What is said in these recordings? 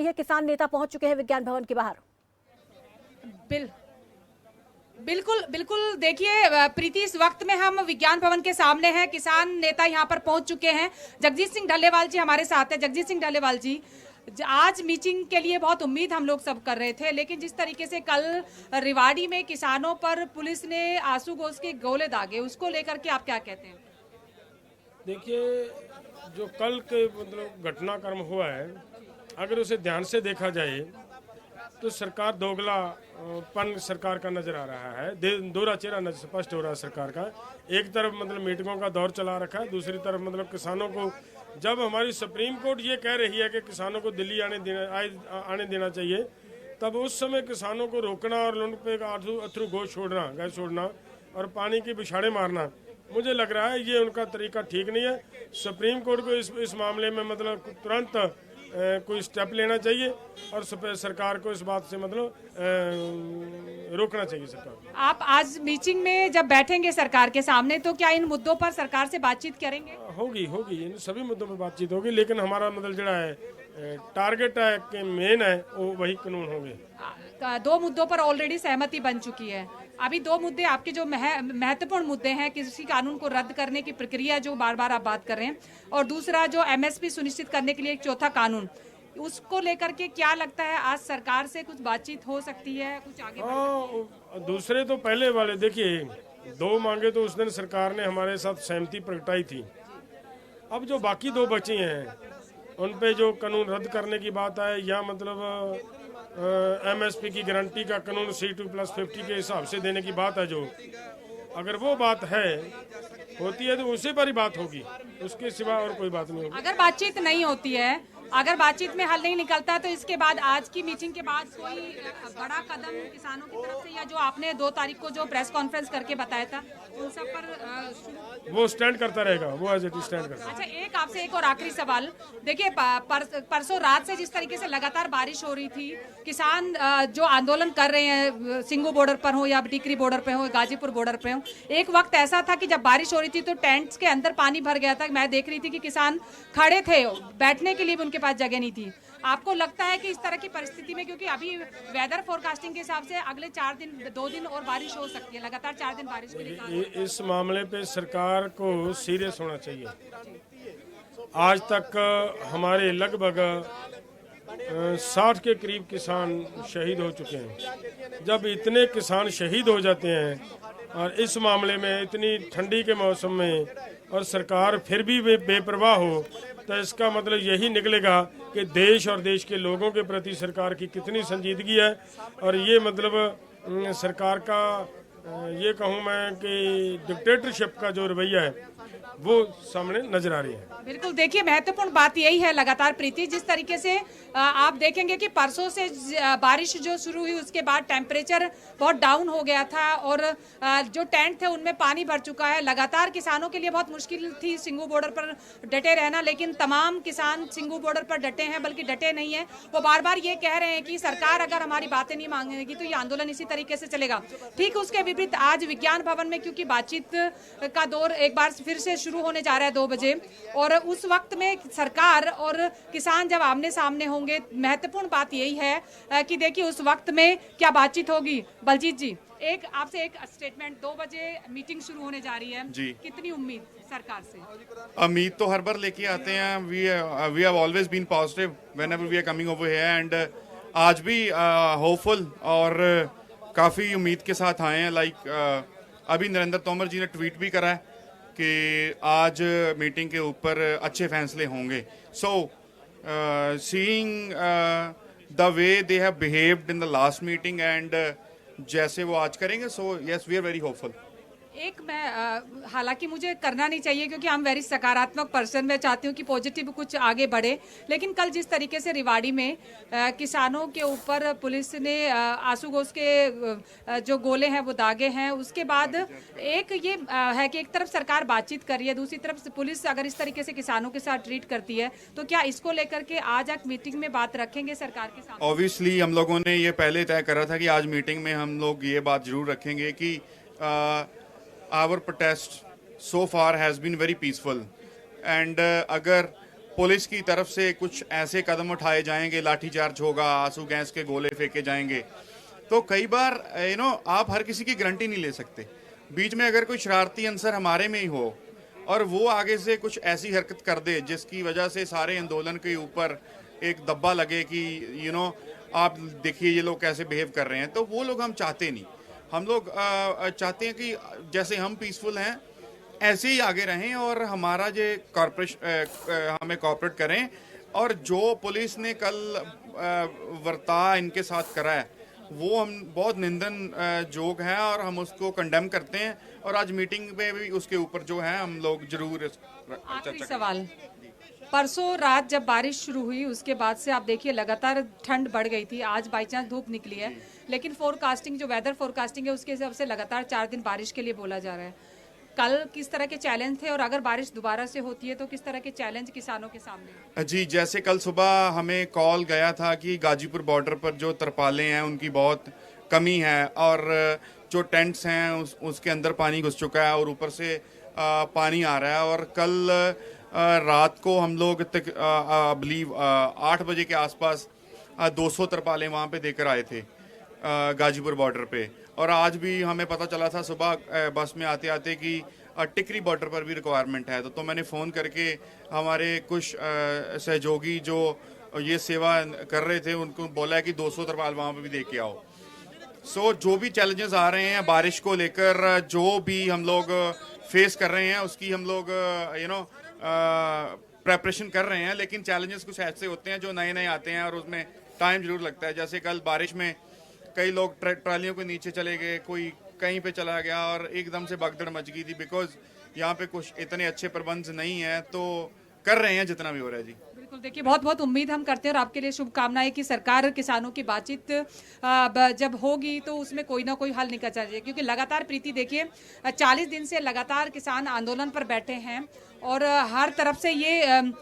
ये किसान नेता पहुंच चुके हैं विज्ञान भवन के बाहर। बिल्कुल बिल्कुल। देखिए प्रीति, इस वक्त में हम विज्ञान भवन के सामने हैं। किसान नेता यहां पर पहुंच चुके हैं। जगजीत सिंह डल्लेवाल जी हमारे साथ हैं। जगजीत सिंह डल्लेवाल जी, आज मीटिंग के लिए बहुत उम्मीद हम लोग सब कर रहे थे, लेकिन जिस तरीके से कल रेवाड़ी में किसानों पर पुलिस ने आंसू गैस के गोले दागे, उसको लेकर के आप क्या कहते हैं? देखिए, जो कल के मतलब घटनाक्रम हुआ है, अगर उसे ध्यान से देखा जाए तो सरकार दोगलापन सरकार का नजर आ रहा है। दोहरा चेहरा स्पष्ट हो रहा है सरकार का। एक तरफ मतलब मीटिंगों का दौर चला रखा है, दूसरी तरफ मतलब किसानों को, जब हमारी सुप्रीम कोर्ट ये कह रही है कि किसानों को दिल्ली आने देना चाहिए, तब उस समय किसानों को रोकना और उन पे अथरू गैस छोड़ना और पानी की बिछाड़े मारना, मुझे लग रहा है ये उनका तरीका ठीक नहीं है। सुप्रीम कोर्ट को इस मामले में मतलब तुरंत कोई स्टेप लेना चाहिए और सरकार को इस बात से मतलब रोकना चाहिए सरकार। आप आज मीटिंग में जब बैठेंगे सरकार के सामने, तो क्या इन मुद्दों पर सरकार से बातचीत करेंगे? होगी इन सभी मुद्दों पर बातचीत होगी, लेकिन हमारा मतलब जड़ा है टारगेट है कि मेन है वो वही कानून होंगे। दो मुद्दों पर ऑलरेडी सहमति बन चुकी है। अभी दो मुद्दे आपके जो महत्वपूर्ण मुद्दे हैं, किसी कानून को रद्द करने की प्रक्रिया जो बार बार आप बात कर रहे हैं, और दूसरा जो एमएसपी सुनिश्चित करने के लिए एक चौथा कानून, उसको लेकर के क्या लगता है आज सरकार से कुछ बातचीत हो सकती है, कुछ आगे? दूसरे तो पहले वाले देखिए, दो मांगे तो उस दिन सरकार ने हमारे साथ सहमति प्रगटाई थी। अब जो बाकी दो बची हैं उन पे जो कानून रद्द करने की बात है, या मतलब एमएसपी की गारंटी का कानून C2+50 के हिसाब से देने की बात है, जो अगर वो बात होती है तो उसी पर ही बात होगी, उसके सिवा और कोई बात नहीं होगी। अगर बातचीत नहीं होती है, अगर बातचीत में हल नहीं निकलता, तो इसके बाद आज की मीटिंग के बाद कोई बड़ा कदम किसानों की तरफ से, या जो आपने 2 तारीख को जो प्रेस कॉन्फ्रेंस करके बताया था, उन सब पर वो स्टैंड करता रहेगा, वो एज इट इज स्टैंड करता। अच्छा, एक आपसे एक और आखिरी सवाल। देखिए परसों रात से जिस तरीके से लगातार बारिश हो रही थी, किसान जो आंदोलन कर रहे हैं, सिंगू बॉर्डर पर हो या टिकरी बॉर्डर पे हो, गाजीपुर बॉर्डर पे हो, एक वक्त ऐसा था कि जब बारिश हो रही थी तो टेंट्स के अंदर पानी भर गया था। मैं देख रही थी कि किसान खड़े थे, बैठने के लिए भी उनके पास जगह नहीं थी। आपको लगता है कि इस तरह की परिस्थिति में, क्योंकि अभी वेदर फोरकास्टिंग के हिसाब से अगले 2 दिन और बारिश हो सकती है, लगातार 4 दिन बारिश के लिए, इस मामले पे सरकार को सीरियस होना चाहिए। आज तक हमारे लगभग 60 के करीब किसान शहीद हो चुके हैं। जब इतने किसान शहीद हो जाते हैं और इस मामले में इतनी ठंडी के मौसम में और सरकार फिर भी बेपरवाह हो, तो इसका मतलब यही निकलेगा कि देश और देश के लोगों के प्रति सरकार की कितनी संजीदगी है। और ये मतलब सरकार का ये कहूँ मैं कि डिक्टेटरशिप का जो रवैया है वो सामने नजर आ रही है। बिल्कुल। देखिए महत्वपूर्ण बात यही है लगातार प्रीति, जिस तरीके से आप देखेंगे कि परसों से बारिश जो शुरू हुई उसके बाद टेम्परेचर बहुत डाउन हो गया था और जो टेंट थे उनमें पानी भर चुका है। लगातार किसानों के लिए बहुत मुश्किल थी सिंगू बॉर्डर पर डटे रहना, लेकिन तमाम किसान सिंगू बॉर्डर पर डटे हैं, बल्कि डटे नहीं है, वो बार बार ये कह रहे हैं कि सरकार अगर हमारी बातें नहीं मांगेगी तो ये आंदोलन इसी तरीके से चलेगा। ठीक उसके विपरीत आज विज्ञान भवन में, क्योंकि बातचीत का दौर एक बार फिर से शुरू होने जा रहा है 2 बजे, और उस वक्त में सरकार और किसान जब आमने सामने होंगे, महत्वपूर्ण बात यही है कि देखिए उस वक्त में क्या बातचीत होगी। बलजीत जी, एक आपसे एक स्टेटमेंट, 2 बजे मीटिंग शुरू होने जा रही है जी, कितनी उम्मीद सरकार से? उम्मीद तो हर बार लेके आते हैं, we have always been positive whenever we are coming over here, and आज भी होपफुल और काफ़ी उम्मीद के साथ आए हैं। लाइक अभी नरेंद्र तोमर जी ने ट्वीट भी करा है कि आज मीटिंग के ऊपर अच्छे फैसले होंगे। So seeing the way they have behaved in the last meeting and जैसे वो आज करेंगे, so yes we are very hopeful. एक मैं हालांकि मुझे करना नहीं चाहिए क्योंकि हम वेरी सकारात्मक पर्सन, मैं चाहती हूँ कि पॉजिटिव कुछ आगे बढ़े, लेकिन कल जिस तरीके से रेवाड़ी में किसानों के ऊपर पुलिस ने आंसू गैस के जो गोले हैं वो दागे हैं, उसके बाद एक ये है कि एक तरफ सरकार बातचीत कर रही है, दूसरी तरफ पुलिस अगर इस तरीके से किसानों के साथ ट्रीट करती है, तो क्या इसको लेकर के आज आप मीटिंग में बात रखेंगे सरकार के सामने? ऑब्वियसली हम लोगों ने ये पहले तय करा था कि आज मीटिंग में हम लोग ये बात जरूर रखेंगे कि our protest so far has been very peaceful and अगर पुलिस की तरफ से कुछ ऐसे कदम उठाए जाएंगे, लाठीचार्ज होगा, आंसू गैस के गोले फेंके जाएंगे, तो कई बार आप हर किसी की गारंटी नहीं ले सकते। बीच में अगर कोई शरारती अंसर हमारे में ही हो और वो आगे से कुछ ऐसी हरकत कर दे जिसकी वजह से सारे आंदोलन के ऊपर एक दब्बा लगे कि आप देखिए ये लोग कैसे बिहेव कर रहे हैं, तो वो लोग हम चाहते नहीं। हम लोग चाहते हैं कि जैसे हम पीसफुल हैं ऐसे ही आगे रहें और हमारा जो कॉर्पोरेशन हमें कॉर्पोरेट करें। और जो पुलिस ने कल वर्ता इनके साथ करा है वो हम बहुत निंदन जोग है और हम उसको कंडेम करते हैं। और आज मीटिंग में भी उसके ऊपर जो है हम लोग जरूर आखिरी सवाल, परसों रात जब बारिश शुरू हुई उसके बाद से आप देखिए लगातार ठंड बढ़ गई थी, आज बाई चांस धूप निकली है, लेकिन फोरकास्टिंग जो वेदर फोरकास्टिंग है उसके हिसाब से लगातार 4 दिन बारिश के लिए बोला जा रहा है। कल किस तरह के चैलेंज थे और अगर बारिश दोबारा से होती है तो किस तरह के चैलेंज किसानों के सामने? जी, जैसे कल सुबह हमें कॉल गया था कि गाजीपुर बॉर्डर पर जो तरपालें हैं उनकी बहुत कमी है और जो टेंट्स हैं उसके अंदर पानी घुस चुका है और ऊपर से पानी आ रहा है। और कल रात को हम लोग तक बिलीव 8 बजे के आसपास 200 तरपालें वहाँ पे देकर आए थे गाजीपुर बॉर्डर पे। और आज भी हमें पता चला था सुबह बस में आते आते कि टिकरी बॉर्डर पर भी रिक्वायरमेंट है, तो मैंने फ़ोन करके हमारे कुछ सहयोगी जो ये सेवा कर रहे थे उनको बोला है कि 200 तरपाल वहाँ पे भी दे के आओ। सो जो भी चैलेंजेस आ रहे हैं बारिश को लेकर, जो भी हम लोग फेस कर रहे हैं उसकी हम लोग प्रेपरेशन कर रहे हैं, लेकिन चैलेंजेस कुछ ऐसे होते हैं जो नए नए आते हैं और उसमें टाइम जरूर लगता है। जैसे कल बारिश में कई लोग ट्रालियों के नीचे चले गए, कोई कहीं पे चला गया और एकदम से भगदड़ मच गई थी बिकॉज यहाँ पे कुछ इतने अच्छे प्रबंध नहीं है, तो कर रहे हैं जितना भी हो रहा है। जी बिल्कुल, देखिए बहुत बहुत उम्मीद हम करते हैं और आपके लिए शुभकामनाएं कि सरकार किसानों की बातचीत जब होगी तो उसमें कोई ना कोई हल निकल जाए, क्योंकि लगातार प्रीति देखिए 40 दिन से लगातार किसान आंदोलन पर बैठे हैं और हर तरफ से ये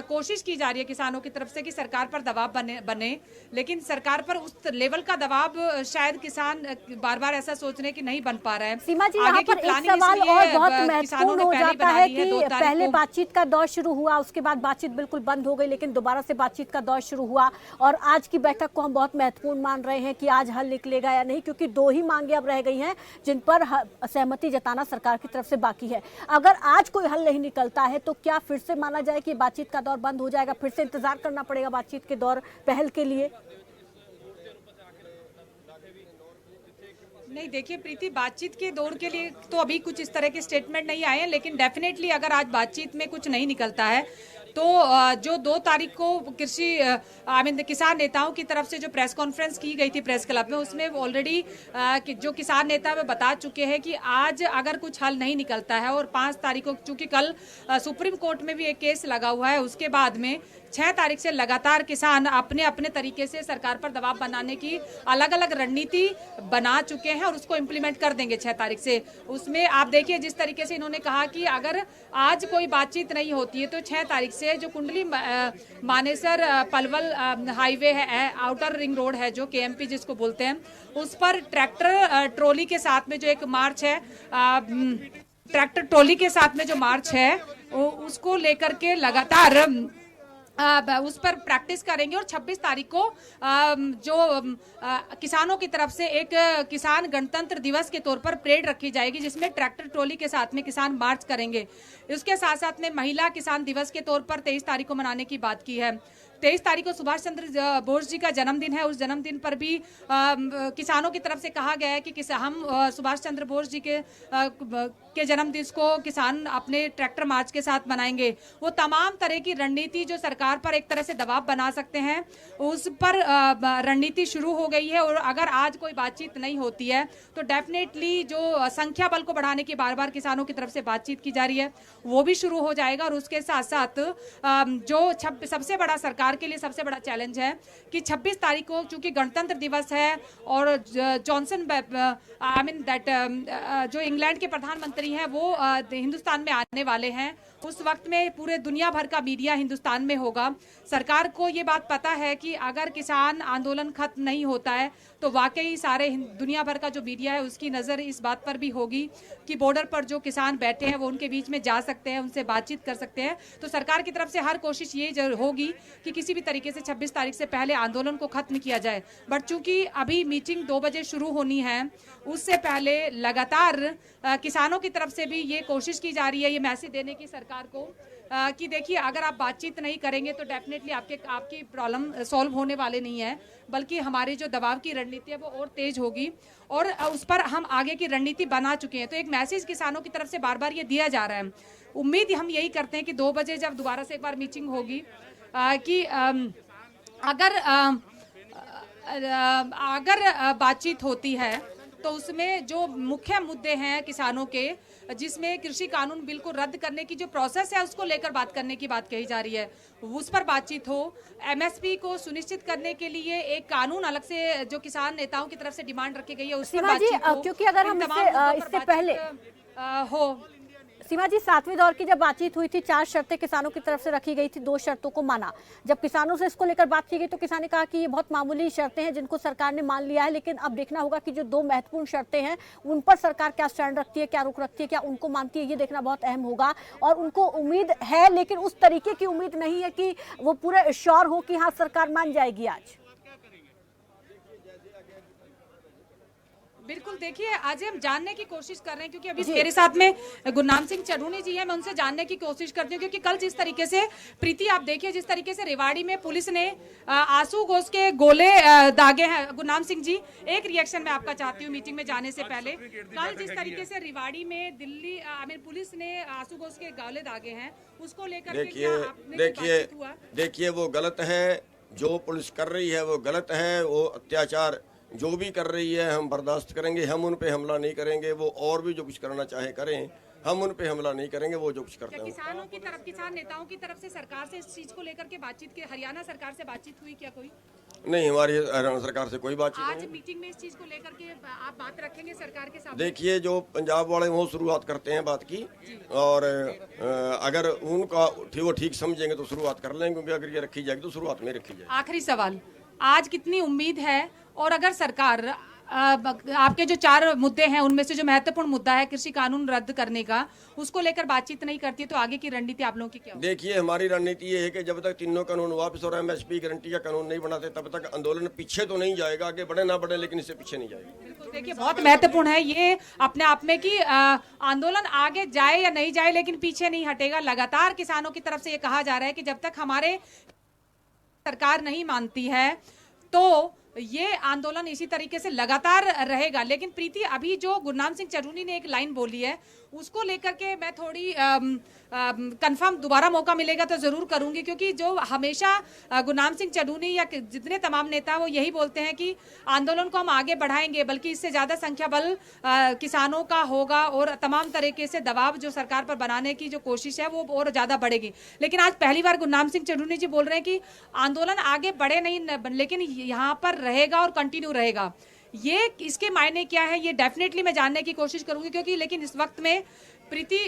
कोशिश की जा रही है किसानों की तरफ से कि सरकार पर दबाव बने, लेकिन सरकार पर उस लेवल का दबाव शायद किसान बार बार ऐसा सोच रहे हैं कि नहीं बन पा रहा है। सीमा जी, यहाँ पर एक सवाल और बहुत महत्वपूर्ण हो जाता है कि पहले बातचीत का दौर शुरू हुआ, उसके बाद बातचीत बिल्कुल बंद हो गई, लेकिन दोबारा से बातचीत का दौर शुरू हुआ और आज की बैठक को हम बहुत महत्वपूर्ण मान रहे हैं कि आज हल निकलेगा या नहीं, क्योंकि 2 ही मांगे अब रह गई हैं जिन पर सहमति जताना सरकार की तरफ से बाकी है। अगर आज कोई हल नहीं निकलता है तो क्या फिर से माना जाए कि बातचीत का दौर बंद हो जाएगा, फिर से इंतजार करना पड़ेगा बातचीत के दौर पहल के लिए? नहीं, देखिए प्रीति, बातचीत के दौर के लिए तो अभी कुछ इस तरह के स्टेटमेंट नहीं आए हैं, लेकिन डेफिनेटली अगर आज बातचीत में कुछ नहीं निकलता है तो जो 2 तारीख को किसान नेताओं की तरफ से जो प्रेस कॉन्फ्रेंस की गई थी प्रेस क्लब में, उसमें ऑलरेडी जो किसान नेता वे बता चुके हैं कि आज अगर कुछ हल नहीं निकलता है और 5 तारीख को, चूंकि कल सुप्रीम कोर्ट में भी एक केस लगा हुआ है, उसके बाद में 6 तारीख से लगातार किसान अपने अपने तरीके से सरकार पर दबाव बनाने की अलग अलग रणनीति बना चुके हैं और उसको इम्प्लीमेंट कर देंगे 6 तारीख से। उसमें आप देखिए जिस तरीके से इन्होंने कहा कि अगर आज कोई बातचीत नहीं होती है तो 6 तारीख से जो कुंडली मानेसर पलवल हाईवे है, आउटर रिंग रोड है जो केएमपी जिसको बोलते हैं, उस पर ट्रैक्टर ट्रॉली के साथ में जो एक मार्च है, ट्रैक्टर ट्रॉली के साथ में जो मार्च है उसको लेकर के लगातार उस पर प्रैक्टिस करेंगे। और 26 तारीख को जो किसानों की तरफ से एक किसान गणतंत्र दिवस के तौर पर परेड रखी जाएगी जिसमें ट्रैक्टर ट्रॉली के साथ में किसान मार्च करेंगे। इसके साथ साथ में महिला किसान दिवस के तौर पर 23 तारीख को मनाने की बात की है। 23 तारीख को सुभाष चंद्र बोस जी का जन्मदिन है, उस जन्मदिन पर भी किसानों की तरफ से कहा गया है कि हम सुभाष चंद्र बोस जी के जन्मदिन को किसान अपने ट्रैक्टर मार्च के साथ मनाएंगे। वो तमाम तरह की रणनीति जो सरकार पर एक तरह से दबाव बना सकते हैं उस पर रणनीति शुरू हो गई है। और अगर आज कोई बातचीत नहीं होती है तो डेफिनेटली जो संख्या बल को बढ़ाने की बार बार किसानों की तरफ से बातचीत की जा रही है वो भी शुरू हो जाएगा। और उसके साथ साथ जो सबसे बड़ा सरकार सरकार के लिए सबसे बड़ा चैलेंज है कि 26 तारीख को चूंकि गणतंत्र दिवस है और जॉनसन आई मीन दैट जो इंग्लैंड के प्रधानमंत्री हैं वो हिंदुस्तान में आने वाले हैं, उस वक्त में पूरे दुनिया भर का मीडिया हिंदुस्तान में होगा। सरकार को ये बात पता है कि अगर किसान आंदोलन खत्म नहीं होता है तो वाकई सारे दुनिया भर का जो मीडिया है उसकी नज़र इस बात पर भी होगी कि बॉर्डर पर जो किसान बैठे हैं वो उनके बीच में जा सकते हैं, उनसे बातचीत कर सकते हैं। तो सरकार की तरफ से हर कोशिश ये होगी कि किसी भी तरीके से 26 तारीख से पहले आंदोलन को खत्म किया जाए। बट चूंकि अभी मीटिंग 2 बजे शुरू होनी है, उससे पहले लगातार किसानों की तरफ से भी ये कोशिश की जा रही है, ये मैसेज देने की सरकार को कि देखिए अगर आप बातचीत नहीं करेंगे तो डेफिनेटली आपकी प्रॉब्लम सॉल्व होने वाले नहीं है, बल्कि हमारी जो दबाव की रणनीति है वो और तेज होगी और उस पर हम आगे की रणनीति बना चुके हैं। तो एक मैसेज किसानों की तरफ से बार बार ये दिया जा रहा है। उम्मीद हम यही करते हैं कि 2 बजे जब दोबारा से एक बार मीटिंग होगी कि अगर बातचीत होती है तो उसमें जो मुख्य मुद्दे हैं किसानों के, जिसमें कृषि कानून बिल को रद्द करने की जो प्रोसेस है उसको लेकर बात करने की बात कही जा रही है, उस पर बातचीत हो। एमएसपी को सुनिश्चित करने के लिए एक कानून अलग से जो किसान नेताओं की तरफ से डिमांड रखी गई है उस पर बातचीत हो। क्योंकि अगर हम इससे पहले हो सीमा जी, 7वें दौर की जब बातचीत हुई थी 4 शर्तें किसानों की तरफ से रखी गई थी, 2 शर्तों को माना। जब किसानों से इसको लेकर बात की गई तो किसान ने कहा कि ये बहुत मामूली शर्तें हैं जिनको सरकार ने मान लिया है, लेकिन अब देखना होगा कि जो 2 महत्वपूर्ण शर्तें हैं उन पर सरकार क्या स्टैंड रखती है, क्या रुख रखती है, क्या उनको मानती है, ये देखना बहुत अहम होगा। और उनको उम्मीद है, लेकिन उस तरीके की उम्मीद नहीं है कि वो पूरे श्योर हो कि हाँ सरकार मान जाएगी आज। बिल्कुल, देखिए आज हम जानने की कोशिश कर रहे हैं क्योंकि अभी मेरे साथ में गुरनाम सिंह चढ़ूनी जी हैं, मैं उनसे जानने की कोशिश करती हूँ क्योंकि कल जिस तरीके से प्रीति आप देखिए जिस तरीके से रेवाड़ी में पुलिस ने आंसू घोष के गोले दागे हैं। गुरनाम सिंह जी, एक रिएक्शन मैं आपका चाहती हूँ मीटिंग में जाने से पहले। कल जिस तरीके से रेवाड़ी में दिल्ली पुलिस ने आंसू घोष के गोले दागे हैं, उसको लेकर देखिए वो गलत है, जो पुलिस कर रही है वो गलत है। वो अत्याचार जो भी कर रही है हम बर्दाश्त करेंगे, हम उन पे हमला नहीं करेंगे। वो और भी जो कुछ करना चाहे करें, हम उन पे हमला नहीं करेंगे। वो जो कुछ करते हैं किसानों की तरफ, किसान नेताओं की तरफ से सरकार से इस चीज को लेकर के बातचीत के हरियाणा सरकार से बातचीत हुई क्या कोई? नहीं, हमारी हरियाणा सरकार से कोई बातचीत आज नहीं। मीटिंग में इस चीज को लेकर के आप बात रखेंगे सरकार के सामने? देखिए जो पंजाब वाले वो शुरुआत करते हैं बात की, और अगर उनका वो ठीक समझेंगे तो शुरुआत कर लेंगे, क्योंकि अगर ये रखी जाएगी तो शुरुआत में रखी जाएगी। आखिरी सवाल, आज कितनी उम्मीद है और अगर सरकार आपके जो 4 मुद्दे हैं उनमें से जो महत्वपूर्ण मुद्दा है कृषि कानून रद्द करने का, उसको लेकर बातचीत नहीं करती है तो आगे की रणनीति आप लोगों की क्या होगी? देखिए हमारी रणनीति ये है कि जब तक तीनों कानून वापस और एमएसपी गारंटी का कानून नहीं बनाते तब तक आंदोलन पीछे तो नहीं जाएगा, आगे बढ़े ना बढ़े लेकिन इससे पीछे नहीं जाएगा। बिल्कुल, देखिए बहुत महत्वपूर्ण है ये अपने आप में कि आंदोलन आगे जाए या नहीं जाए लेकिन पीछे नहीं हटेगा। लगातार किसानों की तरफ से ये कहा जा रहा है कि जब तक हमारे सरकार नहीं मानती है तो ये आंदोलन इसी तरीके से लगातार रहेगा। लेकिन प्रीति, अभी जो गुरनाम सिंह चढ़ूनी ने एक लाइन बोली है उसको लेकर के मैं थोड़ी कंफर्म दोबारा मौका मिलेगा तो जरूर करूंगी, क्योंकि जो हमेशा गुरनाम सिंह चढ़ूनी या जितने तमाम नेता वो यही बोलते हैं कि आंदोलन को हम आगे बढ़ाएंगे, बल्कि इससे ज्यादा संख्या बल किसानों का होगा और तमाम तरीके से दबाव जो सरकार पर बनाने की जो कोशिश है वो और ज्यादा बढ़ेगी। लेकिन आज पहली बार गुरनाम सिंह चढ़ूनी जी बोल रहे हैं कि आंदोलन आगे बढ़े नहीं लेकिन यहाँ पर रहेगा और कंटिन्यू रहेगा। ये इसके मायने क्या है ये डेफिनेटली मैं जानने की कोशिश करूंगी, क्योंकि लेकिन इस वक्त में प्रीति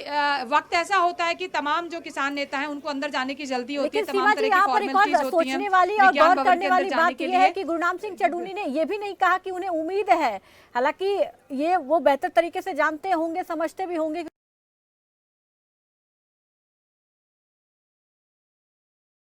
वक्त ऐसा होता है कि तमाम जो किसान नेता हैं उनको अंदर जाने की जल्दी होती है, तमाम तरह की फॉर्मेलिटीज होती हैं। सोचने वाली और गौर करने वाली बात यह है कि गुरनाम सिंह चढ़ूनी ने यह भी नहीं कहा कि उन्हें उम्मीद है, हालांकि ये वो बेहतर तरीके से जानते होंगे, समझते भी होंगे